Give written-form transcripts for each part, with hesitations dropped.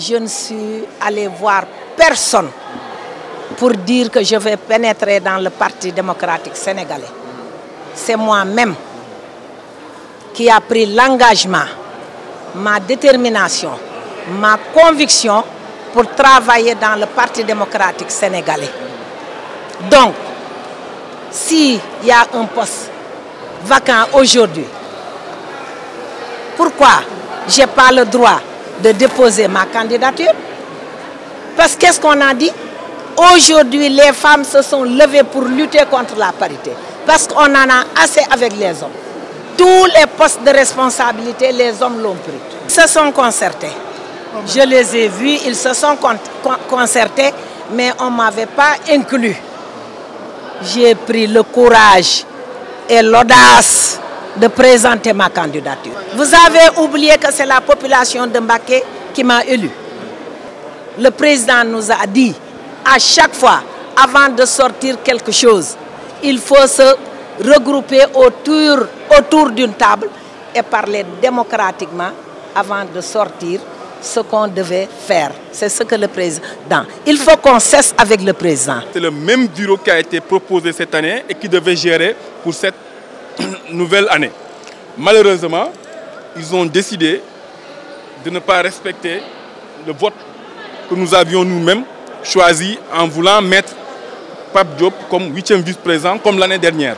je ne suis allée voir personne pour dire que je vais pénétrer dans le Parti démocratique sénégalais. C'est moi-même qui a pris l'engagement, ma détermination, ma conviction pour travailler dans le Parti démocratique sénégalais. Donc, s'il y a un poste vacant aujourd'hui, pourquoi je n'ai pas le droit de déposer ma candidature? Parce qu'est-ce qu'on a dit? Aujourd'hui, les femmes se sont levées pour lutter contre la parité. Parce qu'on en a assez avec les hommes. Tous les postes de responsabilité, les hommes l'ont pris. Ils se sont concertés. Je les ai vus, ils se sont concertés, mais on ne m'avait pas inclus. J'ai pris le courage et l'audace de présenter ma candidature. Vous avez oublié que c'est la population de Mbacké qui m'a élu. Le président nous a dit à chaque fois, avant de sortir quelque chose, il faut se regrouper autour d'une table et parler démocratiquement avant de sortir ce qu'on devait faire. C'est ce que le président... Il faut qu'on cesse avec le président. C'est le même bureau qui a été proposé cette année et qui devait gérer pour cette nouvelle année. Malheureusement, ils ont décidé de ne pas respecter le vote que nous avions nous-mêmes choisi en voulant mettre Pape Diop comme 8e vice-président comme l'année dernière.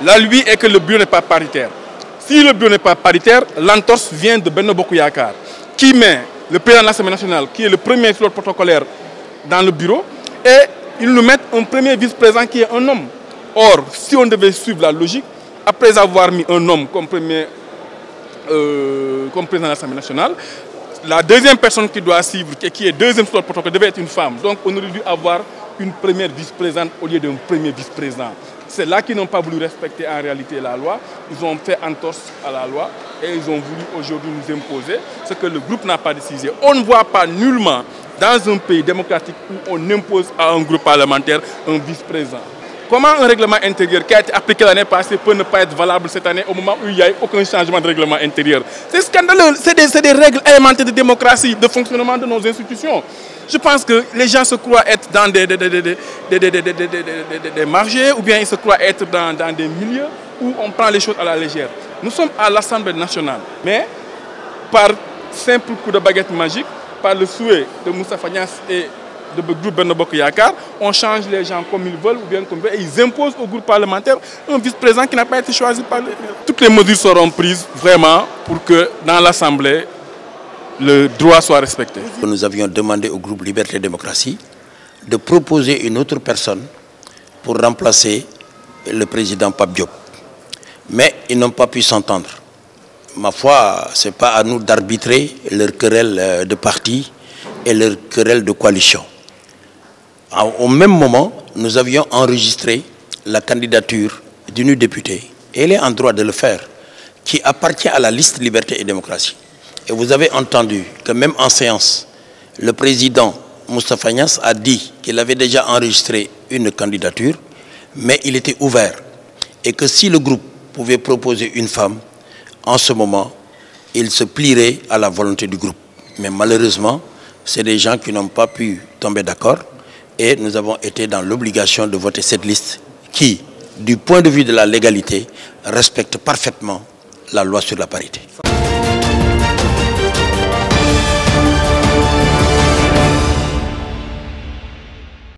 La lui est que le bureau n'est pas paritaire. Si le bureau n'est pas paritaire, l'entorse vient de Benno Bokk Yakaar, qui met le président de l'Assemblée nationale, qui est le premier pilote protocolaire dans le bureau, et ils nous mettent un premier vice-président qui est un homme. Or, si on devait suivre la logique, après avoir mis un homme comme président de l'Assemblée nationale, la deuxième personne qui doit suivre, qui est deuxième pilote protocolaire, devait être une femme. Donc on aurait dû avoir une première vice-présidente au lieu d'un premier vice-président. C'est là qu'ils n'ont pas voulu respecter en réalité la loi. Ils ont fait entorse à la loi et ils ont voulu aujourd'hui nous imposer ce que le groupe n'a pas décidé. On ne voit pas nullement dans un pays démocratique où on impose à un groupe parlementaire un vice-président. Comment un règlement intérieur qui a été appliqué l'année passée peut ne pas être valable cette année au moment où il n'y a aucun changement de règlement intérieur? C'est scandaleux. C'est des règles élémentaires de démocratie, de fonctionnement de nos institutions. Je pense que les gens se croient être dans des margés ou bien ils se croient être dans des milieux où on prend les choses à la légère. Nous sommes à l'Assemblée nationale, mais par simple coup de baguette magique, par le souhait de Moustapha Niasse et de groupe Benno Bokk Yakaar, on change les gens comme ils veulent ou bien comme ils veulent et ils imposent au groupe parlementaire un vice-président qui n'a pas été choisi par les... Toutes les mesures seront prises vraiment pour que dans l'Assemblée, le droit soit respecté. Nous avions demandé au groupe Liberté et Démocratie de proposer une autre personne pour remplacer le président Pape Diop. Mais ils n'ont pas pu s'entendre. Ma foi, ce n'est pas à nous d'arbitrer leur querelle de parti et leur querelle de coalition. Au même moment, nous avions enregistré la candidature d'une députée, et elle est en droit de le faire, qui appartient à la liste Liberté et Démocratie. Et vous avez entendu que même en séance, le président Moustapha Niasse a dit qu'il avait déjà enregistré une candidature, mais il était ouvert. Et que si le groupe pouvait proposer une femme, en ce moment, il se plierait à la volonté du groupe. Mais malheureusement, c'est des gens qui n'ont pas pu tomber d'accord et nous avons été dans l'obligation de voter cette liste qui, du point de vue de la légalité, respecte parfaitement la loi sur la parité.